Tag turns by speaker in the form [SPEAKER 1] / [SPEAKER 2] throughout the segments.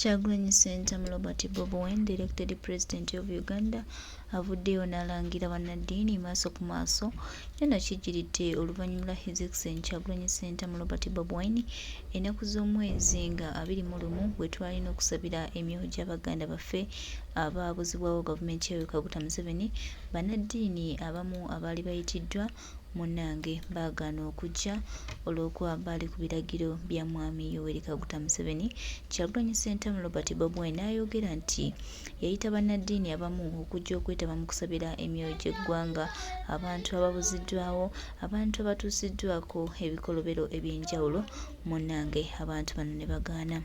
[SPEAKER 1] Kyagulanyi Ssentamu Robert Bobi Wine, the elected president of Uganda, avuddeyo n'alangira Banadiini maaso ku maaso. Kino kijjiridde oluvannyuma lwa His Excellency Kyagulanyi Ssentamu Robert Bobi Wine ennaku z'omwezi nga 21 bwe twalina okusabira emyoyo gy'Abaganda baffe abaabuzibwawo gavumenti ya Yoweri Kaguta Museveni. Banadiini abamu abaali bayitiddwa munnange baagaana okujja olw'okuba baali ku biragiro bya mwami Yoweri Kaguta Museveni. Kyagulanyi Ssentamu Robert Bobi Wine n'ayogera nti yayita Banadiini abamu okujja okwetaba mu kusabira emyoyo gy'eggwanga, abantu ababuziddwawo, abantu abatuusiddwako ebikolobero eby'enjawulo. Munnange abantu bano ne bagaana.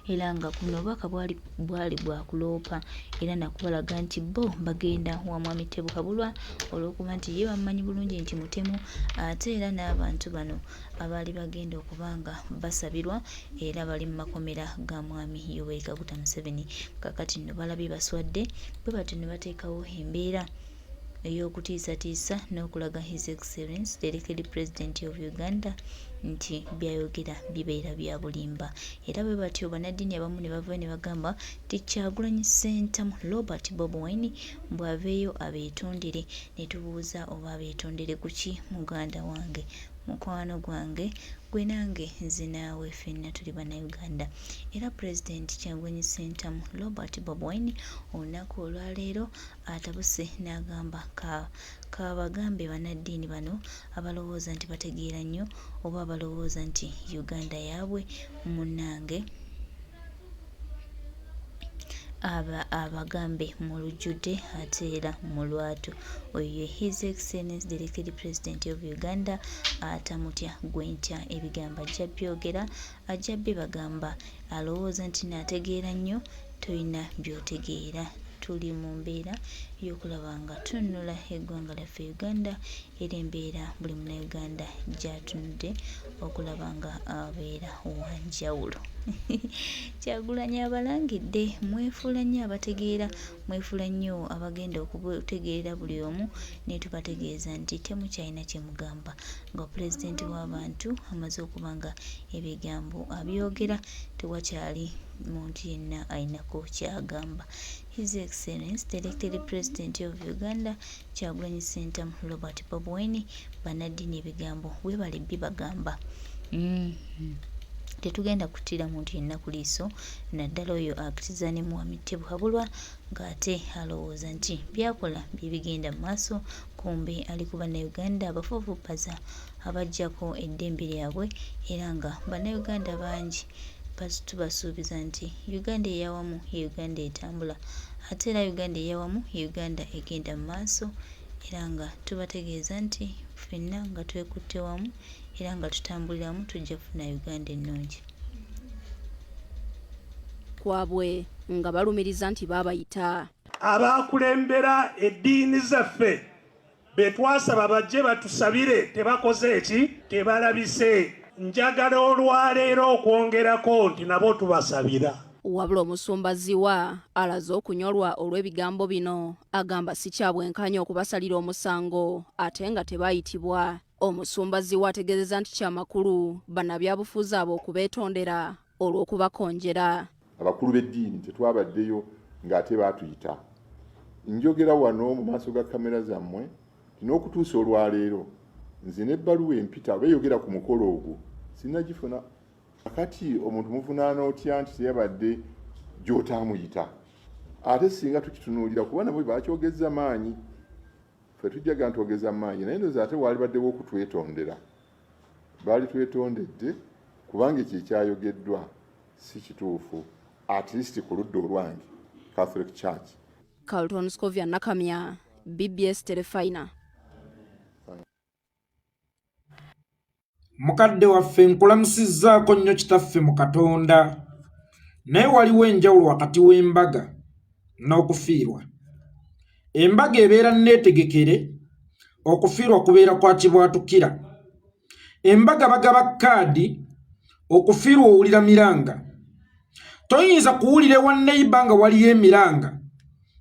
[SPEAKER 1] Era nga kuno obubaka bwali bwa kuloopa era nakubalaga nti bo bagenda wa mwami Tebukabulwa olw'okuba nti ye bamumanyi bulungi nti mutemu, ate era n'abantu bano abaali bagenda okubanga basabirwa era bali mu makomera ga mwami Yoweri Kaguta Museveni. Kakati nno balabye baswadde bwe batyo ne bateekawo embeera ey'okutiisatiisa n'okulaga His Excellency the elected president of Uganda nti byayogera bibeera bya bulimba. Era bwe batyo Banadiini abamu ne bavayo ne bagamba nti Kyagulanyi Ssentamu Robert Bobi Wine bw'aveeyo abeetondere. Ne tubuuza oba abeetondere ku ki? Muganda wange, mukwano gwange, gwe nange nze naawe ffenna tuli Bannayuganda. Era Pulezidenti Kyagulanyi Ssentamu Robert Bobi Wine olunaku olwaleero atabuse n'agamba kabagambe Banadiini bano abalowooza nti bategeera nnyo oba abalowooza nti Uganda yaabwe, munnange abagambe mu lujjudde ate era mu lwatu. Oyo His Excellency the elected president of Uganda atamutya gwentya ebigambo ajja byogera, ajja bibagamba. Alowooza nti naategeera nnyo, tolina by'otegeera. Tuli mu mbeera y'okulaba nga tununula eggwanga lyaffe Uganda era embeera buli Munnayuganda gy'atunudde okulaba nga abeera wanjawulo. Kyagulanyi abalangidde, mwefuula nnyo abategeera, mwefuula nnyo abagenda okutegeera buli omu, ne tubategeeza nti temukyalina kye mugamba nga pulezidenti w'abantu amaze okuba nga ebigambo abyogera, tewakyali muntu yenna alinako kyagamba. His Excellency the elected president of Uganda Kyagulanyi Ssentamu Robert Bobi Wine, Banadiini ebigambo weebale bibagamba. Tetugenda kuttira muntu yenna ku liiso, naddala oyo akitiza ne mwami Tebukabulwa ng'ate alowooza nti byakola bye bigenda mu maaso, kumbe ali ku Bannayuganda abafuufupaza abaggyako eddembe lyabwe era nga Bannayuganda bangi tubasuubiza nti Uganda eyawamu ye Uganda etambula, ate era Uganda eyawamu ye Uganda egenda mu maaso, era nga tubategeeza nti ffenna nga twekutte wamu era nga tutambuliramu tujja kufuna Uganda ennungi.
[SPEAKER 2] Kwabwe nga balumiriza nti baabayita
[SPEAKER 3] abakulembera eddiini zaffe be twasaba bajje batusabire, tebakoze eki, tebalabise. Njagala olwaleero okwongerako nti nabo tubasabira.
[SPEAKER 2] Wabula omusumbaziwa alaze okunyolwa olw'ebigambo bino, agamba si kya bwenkanya okubasalira omusango ate nga tebaayitibwa. Omusumbaziwa ategeezeza nti kyamakulu bannabyabufuzi abo okubeetondera olw'okubakonjera.
[SPEAKER 4] Abakulu b'eddiini tetwabaddeyo ng'ate baatuyita. Njogera wano mu maaso ga kamera zammwe n'okutuusa olwaleero nze n'ebbaluwa empita beeyogera ku mukolo ogwo sinnagifuna. Akati omuntu muvunaana otya nti teyabadde gy'otaamuyita? Ate singa tukitunuulira kuba nabo baakyogeza maanyi, ffe tujjaga ntwogeza maanyi, naye ndowooza ate waali baddewo okutwetondera. Baali twetondedde kubanga ekyo ekyayogeddwa si kituufu, at least ku ludda olwange Catholic Church.
[SPEAKER 2] Carlton Scovia Nakamya, BBS Telefina.
[SPEAKER 5] Mukadde waffe nkulamusizzaako nnyo kitaffe mu Katonda, naye waliwo enjawulo wakati w'embaga n'okufiirwa. Embaga ebeera nneetegekere, okufiirwa kubeera kwa kibwatukira. Embaga bagaba kaadi, okufiirwa owulira miranga. Toyinza kuwulira ewa neiba nga waliyo emiranga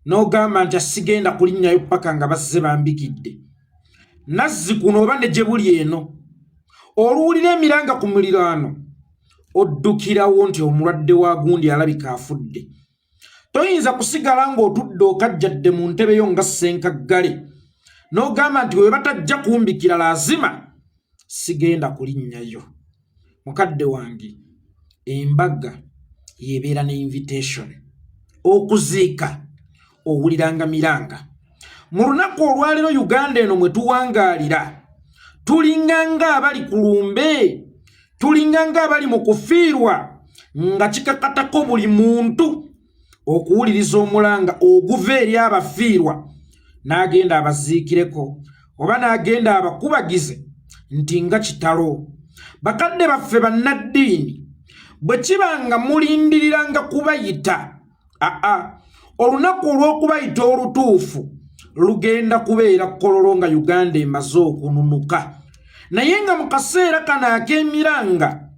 [SPEAKER 5] n'ogamba nti asigenda kulinnyayo paka nga basize bambikidde. Nazzikuno oba ne gye buli eno oluwulira emiranga ku muliraano oddukirawo nti omulwadde wa gundi alabika afudde. Toyinza kusigala ng'otudde okajjadde mu ntebe yo nga ssenkaggale n'ogamba nti we batajja kumbikira lazima sigenda kulinnyayo. Mukadde wange, embaga yebeera ne invitation. Okuziika owuliranga miranga. Mu lunaku olwaleero Uganda eno mwe tuwangaalira tulinganga abali ku lumbe, tulinganga abali mu kufiirwa nga kikakatako buli muntu okuwuliriza omulanga oguva eri abafiirwa n'agenda abaziikireko oba n'agenda abakubagize nti nga kitalo. Bakadde baffe bannaddiini bwe kibanga mulindiriranga kubayita, olunaku olw'okubayita olutuufu lugenda kubeera kololo nga Uganda emaze okununuka. Naye nga mu kaseera kano ak'emiranga,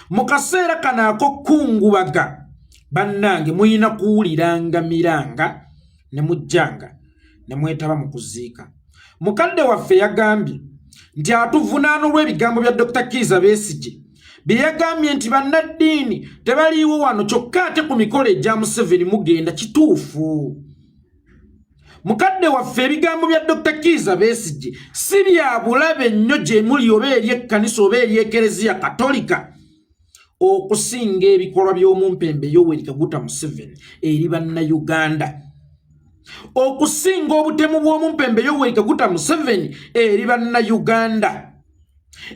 [SPEAKER 5] mu kaseera kano ak'okkungubaga, bannange muyina kuwuliranga miranga ne mujjanga ne mwetaba mu kuziika. Mukadde waffe yagambye nti atuvunaana olw'ebigambo bya Dr. Kizza Besigye bye yagambye nti bannaddiini tebaliiwo wano kyokka ate ku mikolo egya Museveni mugenda. Kituufu. Mukadde waffe ebigambo bya Dr. Kizza Besigye si bya bulabe nnyo gye muli oba eri ekkanisa oba eri ekereziya katolika okusinga ebikolwa by'omumpembe Yoweri Kaguta Museveni eri bannayuganda, okusinga obutemu bw'omumpembe Yoweri Kaguta Museveni eri bannayuganda.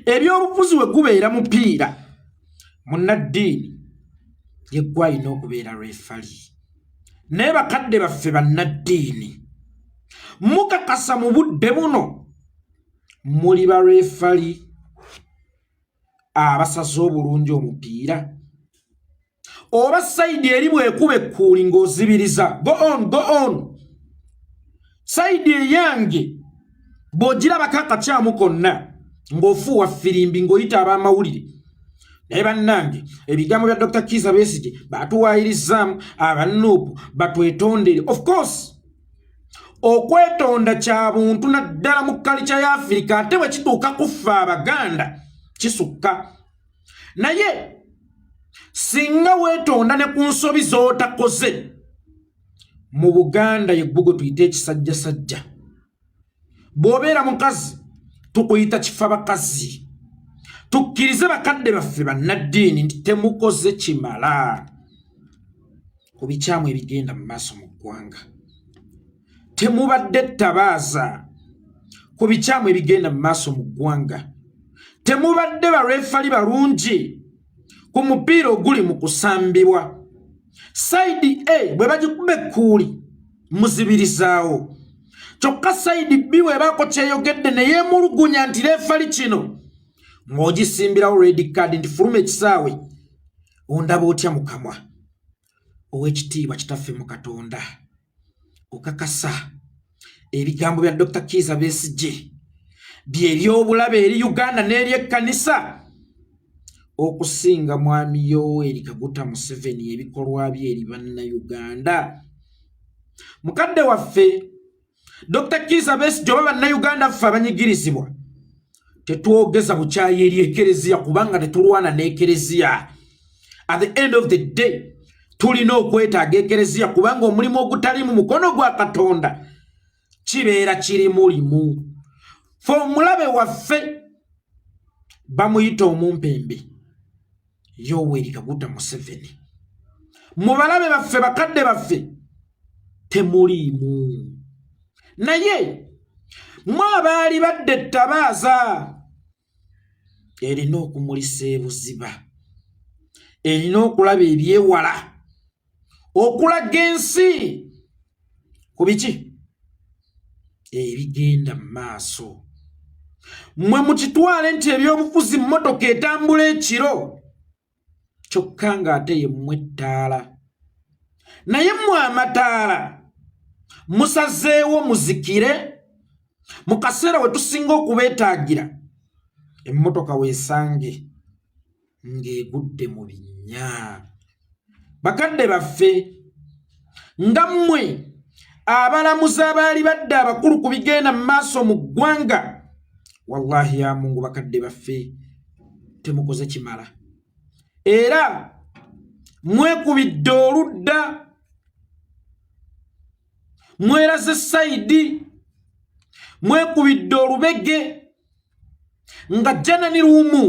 [SPEAKER 5] Ebyobufuzi we gubeera mupiira, munnaddiini ye gwalina okubeera refali. Naye bakadde baffe bannaddiini mukakasa mu budde buno muli barefali abasaze obulungi omupiira oba sayidi eri bwekuba ekkuuli ng'ozibiriza. Go on. Sayidi eyange bw'ogirabako akakyamu konna ng'ofuuwa firimbi ng'oyita ab'amawulire. Naye bannange ebigambo bya Dr. Kizza Besigye batuwaayirizaamu abannuupu batwetondere. Of course okwetonda kya buntu naddala mu kalica ya Afrika, ate bwe kituuka kuffe Abaganda kisukka. Naye singa weetonda ne ku nsobi z'otakoze mu Buganda yeggwe tuyite ekisajjasajja. Bw'obeera mukazi tukuyita kifabakazi. Tukkirize bakadde baffe bannaddiini nti temukoze kimala ku bikyamu ebigenda mu maaso mu ggwanga. Temubadde ttabaaza ku bikyamu ebigenda mu maaso mu ggwanga. Temubadde barefali balungi ku mupiira oguli mu kusambibwa. Sayidi A bwe bagikuba ekkuuli muzibirizaawo. Kyokka sayidi B bw'ebaako kyeyogedde ne yeemulugunya nti refali kino ng'ogisimbirawo red card nti fuluma ekisaawe ondaba otya mu kamwa. Ow'ekitiibwa kitaffe mu Katonda okakasa ebigambo bya Dr. Kizza Besigye by'ebyobulabe eri Uganda n'eri ekkanisa okusinga mwami Yoweri Kaguta Museveni ebikolwa bye eri bannayuganda. Mukadde waffe Dr. Kizza Besigye oba bannayuganda ffe abanyigirizibwa tetwogeza bukyayi eri ekereziya kubanga tetulwana n'ekereziya. At the end of the day tulina okwetaaga ekereziya kubanga omulimu ogutali mu mukono gwa Katonda kibeera kiri mulimu. Fe omulabe waffe bamuyita omumpembe Yoweri Kaguta Museveni. Mu balabe baffe bakadde baffe temuliimu. Naye mwe abaali badde ettabaaza erina okumulisa ebuziba, erina okulaba ebyewala, okulaga ensi ku biki ebigenda mu maaso. Mmwe mukitwale nti ebyobufuzi mmotoka etambula ekiro kyokka ng'ate ye mmwe ettaala. Naye mmwe amataala musazeewo muzikire mu kaseera we tusinga okubeetaagira emmotoka weesange ng'egudde mu binnya. Bakadde baffe nga mmwe abalamuzi abaali badde abakulu ku bigenda mu maaso mu ggwanga, wallahi ya Mungu bakadde baffe temukoze kimala. era mwekubidde oludda mweraze saidi mwekubidde olubege nga jana ni lumu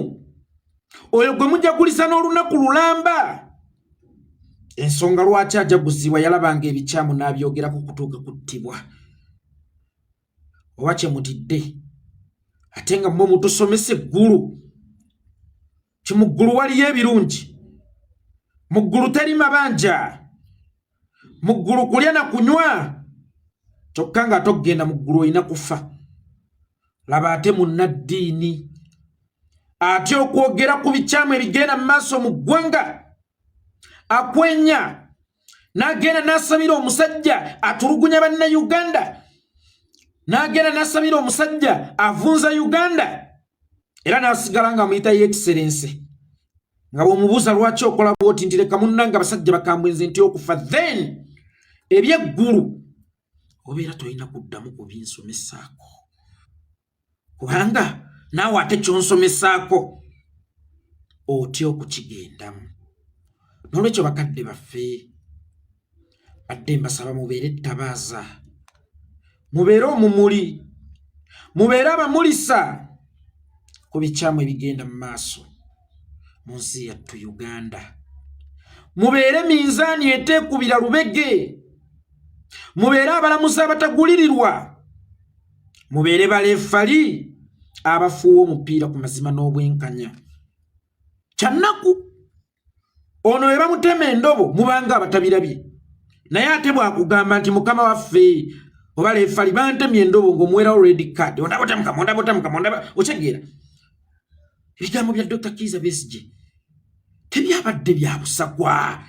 [SPEAKER 5] oyo gwe mujagulisa n'olunaku lulamba ensonga lwaki ajaguzibwa yalabanga ebikyamu n'abyogerako kutuuka kuttibwa oba kyemutidde ate nga mmwe mutusomesa eggulu mu ggulu waliyo ebirungi mu ggulu teri mabanja mu ggulu kulya na kunywa kyokka nga togenda mu ggulu olina kufa laba ate munnaddiini ate okwogera ku bikyamu ebigenda mu maaso mu ggwanga akwenya n'agenda n'asabira omusajja atulugunya bannayuganda n'agenda n'asabira omusajja avunza Uganda era n'asigala nga muyita ye excellence nga bw'omubuuza lwaki okola bw'oti nti leka munnanga abasajja bakambwenze nti okufa then ebyeggulu obeera tolina kuddamu kubinsomesaako kubanga naawe ate kyonsomesaako otya okukigendamu n'olwekyo bakadde baffe badde mbasaba mubeere ettabaaza mubeere omumuli mubeere abamulisa ku bikyamu ebigenda mu maaso mu nsi yattu Uganda mubeere minzaani eteekubira lubege mubeere abalamuzi abatagulirirwa mubeere baleefali abafuuwa omupiira ku mazima n'obwenkanya kyannaku ono we bamutema endobo mubanga abatabirabye naye ate bwakugamba nti mukama waffe oba leefali bantemye endobo ng'omuwerawo red card ondabotamuka okyegeera ebigambo bya Dr. Kizza Besigye tebyabadde bya busagwa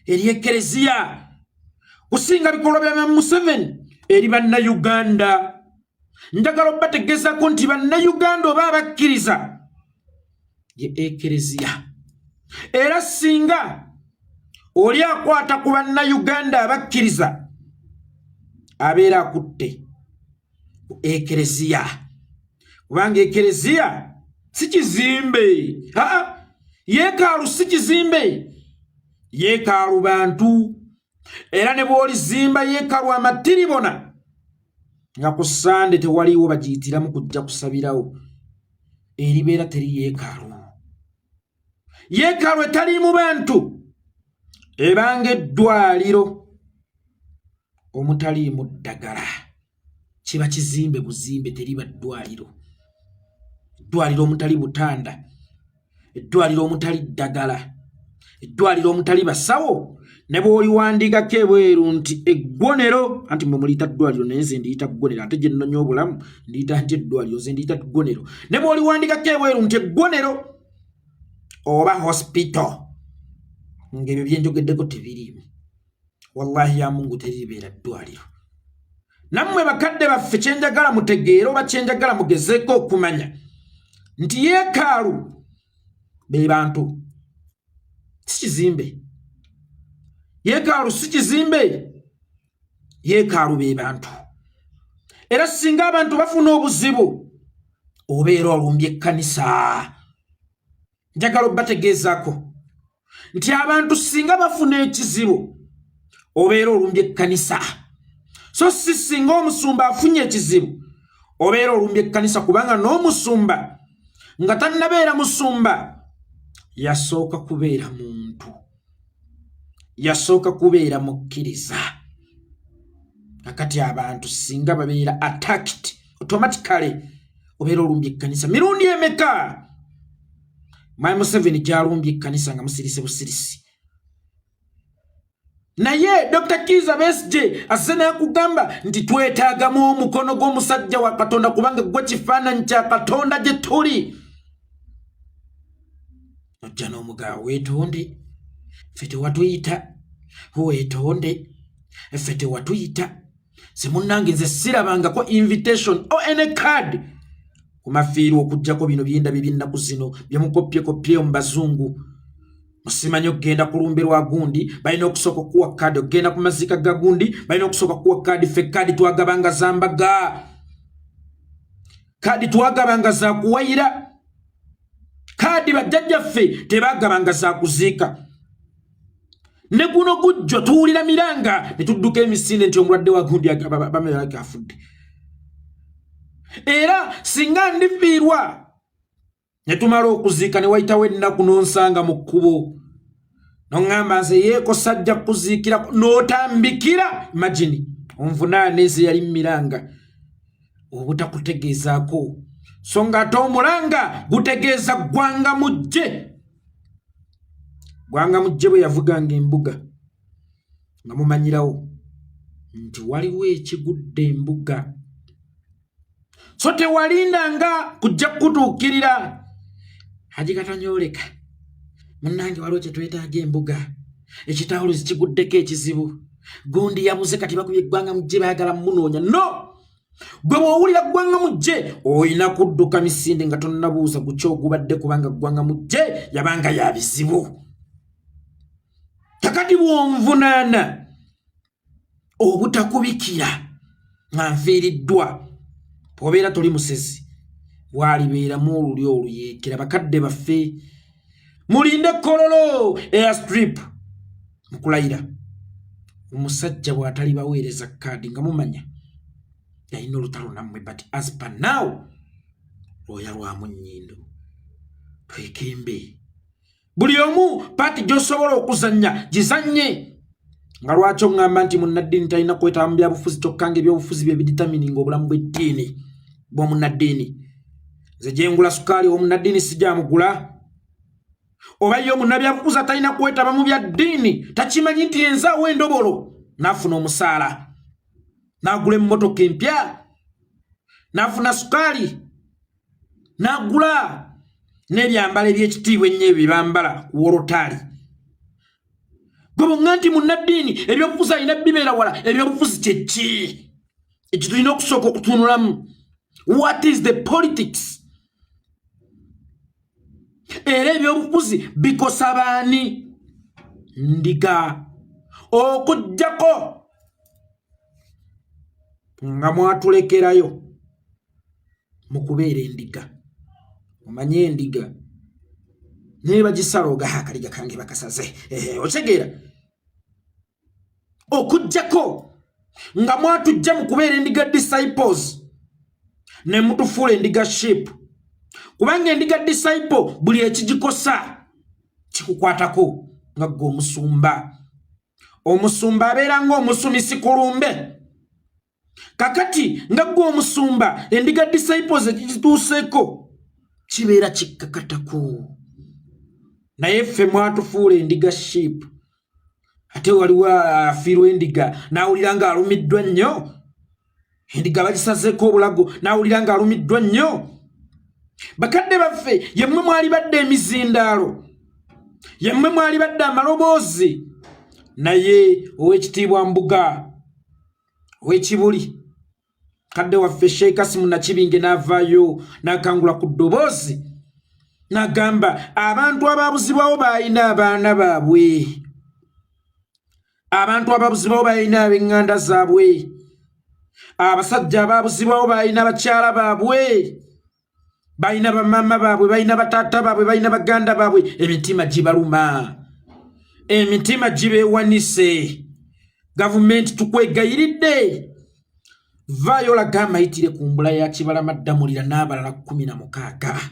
[SPEAKER 5] eri ekereziya kusinga bikolwa bya Museveni eri bannayuganda njagala obategeezako nti bannayuganda oba abakkiriza ye ekereziya era singa oli akwata ku bannayuganda abakkiriza abeera akutte ku ekereziya kubanga ekereziya si kizimbe yeekaalu si kizimbe yeekaalu bantu era ne bw'olizimba yeekaalu amatiribona nga ku Sande tewaliwo bagiyitiramu kujja kusabirawo eribeera teri yeekaalu yeekaalu etaliimu bantu ebanga eddwaliro omutaliimu ddagala kiba kizimbe buzimbe teriba ddwaliro eddwaliro omutali butanda eddwaliro omutali ddagala eddwaliro omutali basawo ne bw'oliwandiikako ebweru nti eggwonero anti mwe muliyita ddwaliro naye nze ndiyita ggwonero ate gye nnonya obulamu ndiyita nti eddwaliro nze ndiyita ggwonero ne bw'oliwandiikako ebweru nti eggwonero oba hospital ng'ebyo bye njogeddeko tebiriimu wallahi ya Mungu teribeera ddwaliro nammwe bakadde baffe kyenjagala mutegeera oba kyenjagala mugezeeko okumanya nti yeekaalu be bantu si kizimbe yeekaalu si kizimbe yeekaalu be bantu era singa abantu bafuna obuzibu obeera olumbye ekkanisa njagala obategeezaako nti abantu singa bafuna ekizibu obeera olumbye ekkanisa so si singa omusumba afunye ekizibu obeera olumbye ekkanisa kubanga n'omusumba nga tannabeera musumba yasooka kubeera muntu yasooka kubeera mukkiriza akati abantu singa babeera attacked automatically obeera olumbye ekkanisa mirundi emeka Mayi Museveni gy'alumbye ekkanisa nga musirise busirisi naye Dr. Kizza Besigye azze n'akugamba nti twetaagamu omukono gw'omusajja wa Katonda kubanga gwe kifaananyi kya Katonda gye tuli ojja n'omugabo weetonde ffe tewatuyita weetonde ffe tewatuyita si munnange nze sirabangako invitation or any card ku mafiiru okuggyako bino byendabye by'ennaku zino byemukopyekopye mu bazungu musimanyi okugenda kulumberwa gundi balina okusooka okuwa kaadi okugenda ku maziika ga gundi balina okusooka kuwa kaadi ffe kaadi twagabanga za mbaga, kaadi twagabanga za kuwayira, Kadi bajjajjaffe tebagabanga za kuziika. Ne guno gujjo tuwulira miranga ne tudduka emisinde nti omulwadde wa gundi bamerako afudde. Era singa ndifiirwa ne tumala okuziika ne wayitawo ennaku n'onsanga mu kkubo n'oŋŋamba nze yeeko sajja kuziikira n'otambikira imagine onvunaane eze yali miranga obutakutegeezaako so ng'ate omulanga gutegeeza ggwanga mujje. Gwanga mujje bwe yavuganga embuga nga mumanyirawo nti waliwo ekigudde embuga. So tewalindanga kujja kutuukirira Haji Katonyoleka munnange waliwo kye twetaaga embuga ekitawuluzi kiguddeko ekizibu gundi yabuze kati bakubye ggwanga mujje baagala munoonya. No, gwe bw'owulira ggwanga mujje oyina kudduka misinde nga tonnabuuza ku kyogubadde kubanga ggwanga mujje yabanga ya bizibu. Kakati bw'onvunaana obutakubikira nga nfiiriddwa obeera toli musezi walibeeramu oluli oluyeekera. Bakadde baffe mulinde kololo airstrip mukulayira omusajja bw'atali baweereza kaadi nga mumanya yalina olutalo nammwe but as per now lwoya lwamu nnyindo twekembe. Buli omu paati gy'osobola okuzannya gizannye. Nga lwaki oŋŋamba nti munnaddiini talina kwetaba mu byabufuzi kyokka ng'ebyobufuzi bye biditamininga obulamu bw'eddiini bw'omunnaddiini. Nze gye ngula sukaali omunnaddiini sigyamugula. Oba ye omunnabyabufuzi atalina kwetaba mu bya ddiini takimanyi nti enzaawo endobolo n'afuna omusaala n'agula emmotoka empya n'afuna sukaali n'agula n'ebyambalo eby'ekitiibwa ennyo ebyo bambala ku wolotaali. Gwe bw'oŋŋamba nti munnaddiini ebyobufuzi alina bibeera wala. Ebyobufuzi kye ki? Ekyo tulina okusooka okutunulamu. What is the politics? Era ebyobufuzi bikosa baani? Ndiga okujjako nga mwatulekerayo mu kubeera endiga. Omanye endiga naye bagisala ogaha akaliga kange bakasaze. Otegeera okujjako nga mwatujja mu kubeera endiga disciples ne mutufuula endiga sheep. Kubanga endiga disciple buli ekigikosa kikukwatako nga gwe omusumba. Omusumba abeera ng'omusumisi ku lumbe. Kakati nga gwe omusumba endiga disciples ekigituuseeko kibeera kikkakatako. Naye ffe mwatufuula endiga sheep. Ate waliwo afiirwa endiga n'awulira ng'alumiddwa nnyo. Endiga bagisazeeko obulago n'awulira ng'alumiddwa nnyo. Bakadde baffe yemmwe mwali badde emizindaalo, yemmwe mwali badde amaloboozi, naye ow'ekitiibwa Mbuga ow'ekibuli kadde waffe Sheikh Kasimu Nakibinge n'avaayo n'akangula ku ddoboozi n'agamba abantu abaabuzibwawo balina abaana baabwe, abantu abaabuzibwawo balina ab'eŋŋanda zaabwe, abasajja abaabuzibwawo balina bakyala baabwe, balina bamama baabwe, balina bataata baabwe, balina baganda baabwe. Emitima gibaluma, emitima gibeewanise. Gavumenti tukwegayiridde, vaayo laga amayitire ku mbula ya Kibalama Ddamulira n'abalala 16.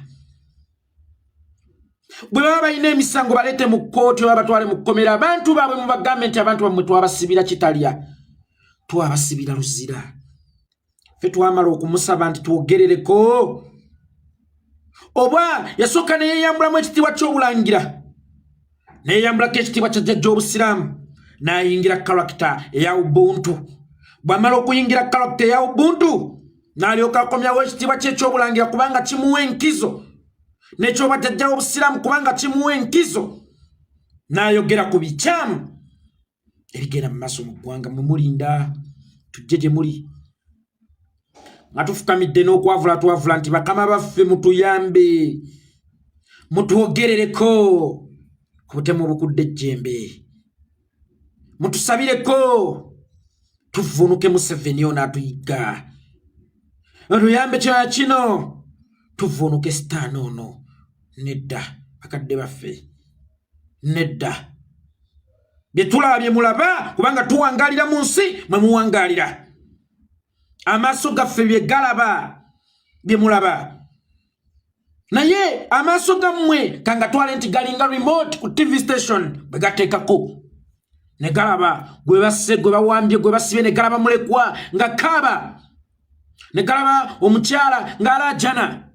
[SPEAKER 5] Bwe baba balina emisango baleete mu kkooti oba batwale mu kkomera. Abantu baabwe mu bagambe nti abantu bammwe twabasibira kitalya, twabasibira luzira. Ffe twamala okumusaba nti twogerereko. Oba yasooka neyeeyambulamu ekitiibwa ky'obulangira, neyeeyambulako ekitiibwa kya jjajja obusiraamu, n'ayingira karakita eya Ubuntu. Bw'amala okuyingira karakita eya Ubuntu n'alyoka akomyawo ekitiibwa kye ekyobulangira kubanga kimuwa enkizo, n'ekyoba jjajja obusiraamu kubanga kimuwa enkizo, n'ayogera ku bikyamu ebigenda mu maaso mu ggwanga. Mwe mulinda tujje gye muli nga tufukamidde n'okwavula twavula nti bakama baffe mutuyambe, mutwogerereko ku butemu obukudde ejjembe, mutusabireko tuvunuke Museveni ono atuyigga, otuyambe kyoya kino tuvunuke sitaani ono nedda bakadde baffe nedda byetulabye mulaba kubanga tuwangalira mu nsi mwe muwangalira amaaso gaffe bye galaba bye mulaba naye amaaso gammwe kangatwale nti galinga remote ku TV station bwe gateekako ne galaba gwe basse gwe bawambye gwe basibye ne galaba mulekwa nga kaaba ne galaba omukyala ng'alaajana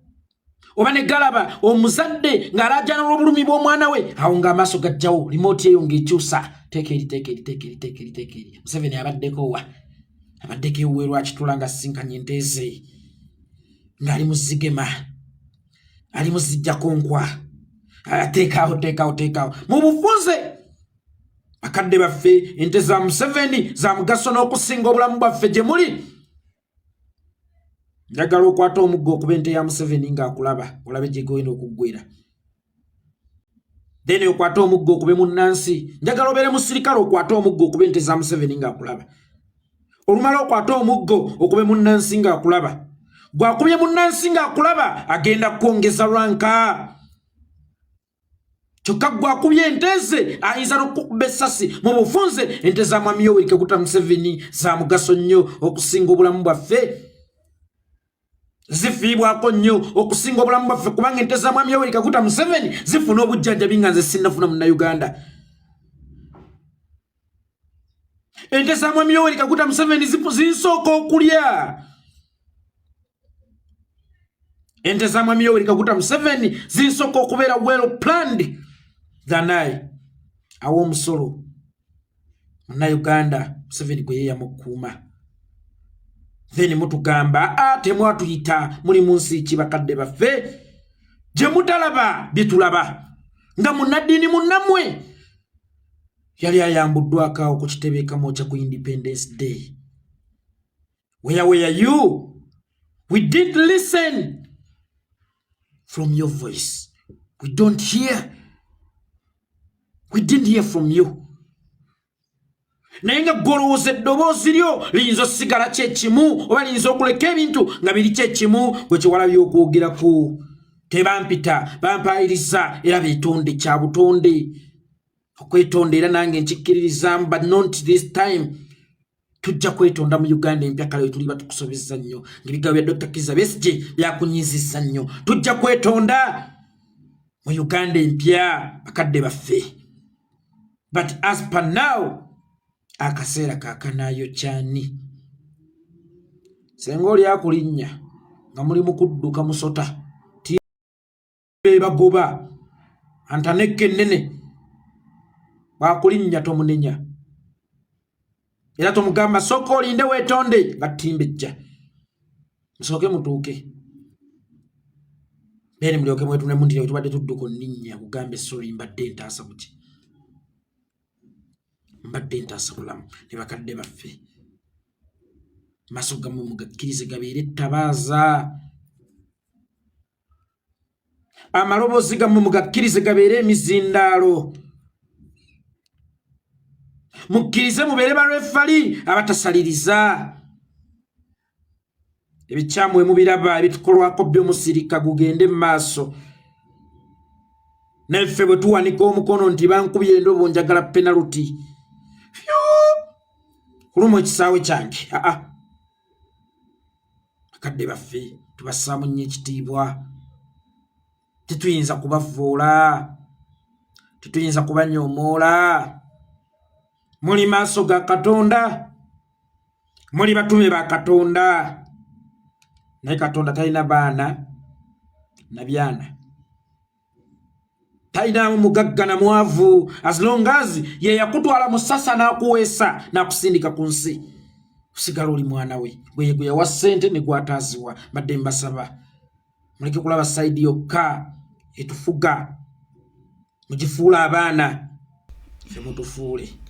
[SPEAKER 5] oba ne galaba omuzadde ng'alaajana olw'obulumi bw'omwana we awo ng'amaaso gajjawo remote eyo ng'ekyusa teekeri Museveni abaddeko wa abaddeko ewuwe lwakitula nga sinkanye enteeze ng'ali mu zigema ali mu zijjako nkwa teekaawo mu bufunze bakadde baffe ente za Museveni za mugaso n'okusinga obulamu bwaffe gye muli njagala okwata omuggo okuba ente ya Museveni ng'akulaba olabe gye genda okuggwera then okwata omuggo okube munnansi njagala obeere musirikale okwata omuggo okuba ente za Museveni ng'akulaba olumala okwata omuggo okube munnansi ng'akulaba gwakubye munnansi ng'akulaba agenda kwongeza lwanka kyokka gwakubye enteze ayinza n'okukuba essasi mu bufunze ente za mwami Yoweri Kaguta Museveni za mugaso nnyo okusinga obulamu bwaffe zifiibwako nnyo okusinga obulamu bwaffe kubanga ente za mwami Yoweri Kaguta Museveni zifuna obujjanjabi nga nze sinnafuna munnayuganda ente za mwami Yoweri Kaguta Museveni zinsooka okulya ente za mwami Yoweri Kaguta Museveni zinsooka okubeera well planned than I awo omusolo munnayuganda Museveni gwe yeeyamukuuma then mutugamba temwatuyita muli mu nsi ki bakadde baffe gye mutalaba bye tulaba nga munnaddiini munnammwe yali ayambuddwako awo ku kitebe ekamwokya ku Independence Day. Where were you? We did listen from your voice. We don't hear. We didn't hear from you. Naye nga golowooza eddoboozi lyo liyinza osigala kyekimu oba liyinza okuleka ebintu nga biri kyekimu bwe kyewalabye okwogerako tebampita bampayiriza era beetonde kya butonde okwetonda era nange nkikkiririza but not this time tujja kwetonda mu Uganda empya kale tuli batukusobezza nnyo ng'ebigambo bya Dr. Kizza Besigye byakunyizizza nnyo tujja kwetonda mu Uganda empya bakadde baffe but as per now akaseera kakanaayo kyani senga oli akulinnya nga muli mu kudduka musota bagoba antanekke ennene bakulinnya tomunenya era tomugamba sooka olinde weetonde nga ttimba ejja musooke mutuuke bene mulyoke mwetunemu nti tubadde tudduka onninnya kugambe sori mbadde ntaasa buki mbadde ntaasa bulamu ne bakadde baffe maaso gammwe mugakkirize gabeere ettabaaza amaloboozi gammwe mugakkirize gabeere emizindaalo mukkirize mubeere balweffali abatasaliriza ebikyamu mubiraba ebitukolwako by'omusirika gugende mu maaso naffe bwe tuwanika omukono nti bankubye endobo njagala penalty kuluma ekisaawe kyange bakadde baffe tubassaamu nnyo ekitiibwa tetuyinza kubavoola tetuyinza kubanyoomoola muli maaso ga Katonda muli batume ba Katonda naye Katonda talina baana na byana talina mugagga na mwavu as long as ye yakutwala musasa n'akuweesa n'akusindika ku nsi kusigala oli mwana we gwe yawa ssente ne gwataaziwa badde mbasaba muleke kulaba sayidi yokka etufuga mugifuula abaana ffe mutufuule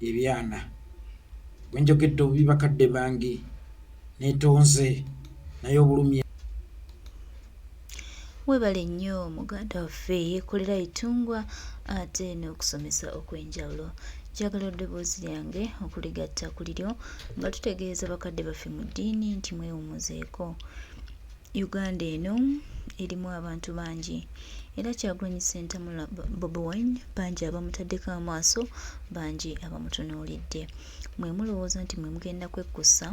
[SPEAKER 5] ebyana bwe njogedde obubi bakadde bange neetonze naye obulumi
[SPEAKER 1] webale nnyo muganda waffe yeekolera etungwa ate n'okusomesa okw'enjawulo njagala eddoboozi lyange okuligatta ku liryo nga tutegeeza bakadde baffe mu ddiini nti mwewumuzeeko Uganda eno erimu abantu bangi era Kyagulanyi Ssentamu Bobi Wine bangi abamutaddeko amaaso, bangi abamutunuulidde. Mwe mulowooza nti mwe mugenda kwekkusa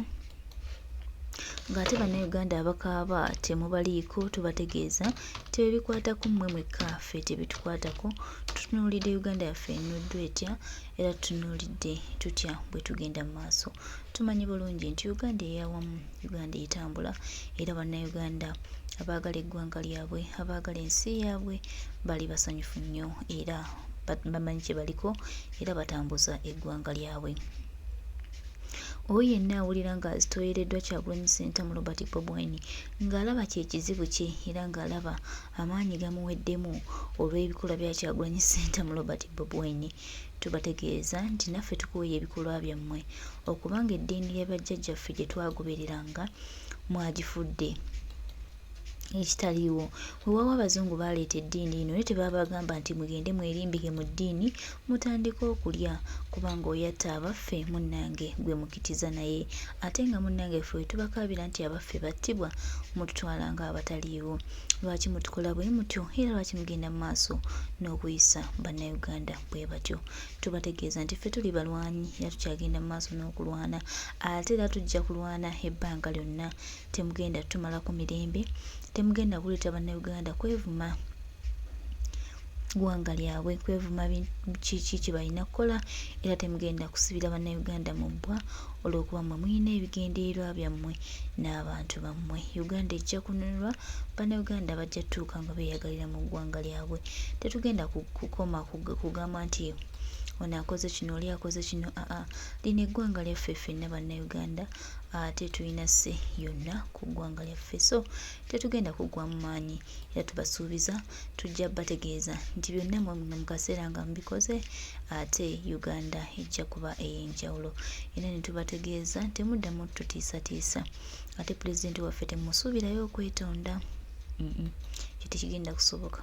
[SPEAKER 1] ng'ate bannayuganda abakaaba temubaliiko, tubategeeza tebikwatako mmwe mwekka, ffe tebitukwatako. Tutunuulidde Uganda yaffe ennuddwa etya era tutunuulidde tutya bwe tugenda mu maaso. Tumanyi bulungi nti Uganda eyawamu, Uganda etambula era bannayuganda abaagala eggwanga lyabwe, abaagala ensi yaabwe bali basanyufu nnyo era bamanyi kye baliko era batambuza eggwanga lyabwe. Oyo yenna awulira ng'azitooyereddwa Kyagulanyi Ssentamu Bobi Wine ng'alaba kyekizibu kye era ng'alaba amaanyi gamuweddemu olw'ebikolwa bya Kyagulanyi Ssentamu Bobi Wine, tubategeeza nti naffe tukuweeya ebikolwa byammwe okubanga eddiini y'abajjajjaffe gye twagobereranga mwagifudde ekitaliiwo. Weewaawo abazungu baaleeta eddiini eno naye tebaabagamba nti mugende mwerimbike mu ddiini mutandike okulya, kubanga oyatta abaffe munnange gwe mukitiza naye, ate nga munnange ffe tubakaabira nti abaffe battibwa mututwala ng'abataliiwo. Lwaki mutukola bwe mutyo era lwaki mugenda mu maaso n'okuyisa bannayuganda bwe batyo? Tubategeeza nti ffe tuli balwanyi era tukyagenda mu maaso n'okulwana, ate era tujja kulwana ebbanga lyonna. Temugenda tumalako mirembe, temugenda kuleeta bannayuganda kwevuma ggwanga lyabwe, kwevuma kiki kye balina kukola, era temugenda kusibira bannayuganda mu bbwa olw'okuba mmwe mulina ebigendererwa byammwe n'abantu bammwe. Uganda ejja kununulwa, bannayuganda bajja tutuuka nga beeyagalira mu ggwanga lyabwe. Tetugenda kukoma kugamba nti ono akoze kino oli akoze kino, lino eggwanga lyaffe ffenna bannayuganda, ate tulina sse yonna ku ggwanga lyaffe, so tetugenda kuggwa mu maanyi era tubasuubiza tujja bategeeza nti byonna mu kaseera nga mubikoze, ate Uganda ejja kuba ey'enjawulo era ne tubategeeza temuddamu tutiisatiisa, ate pulezidenti waffe temusuubirayo okwetonda, kyo tekigenda kusoboka.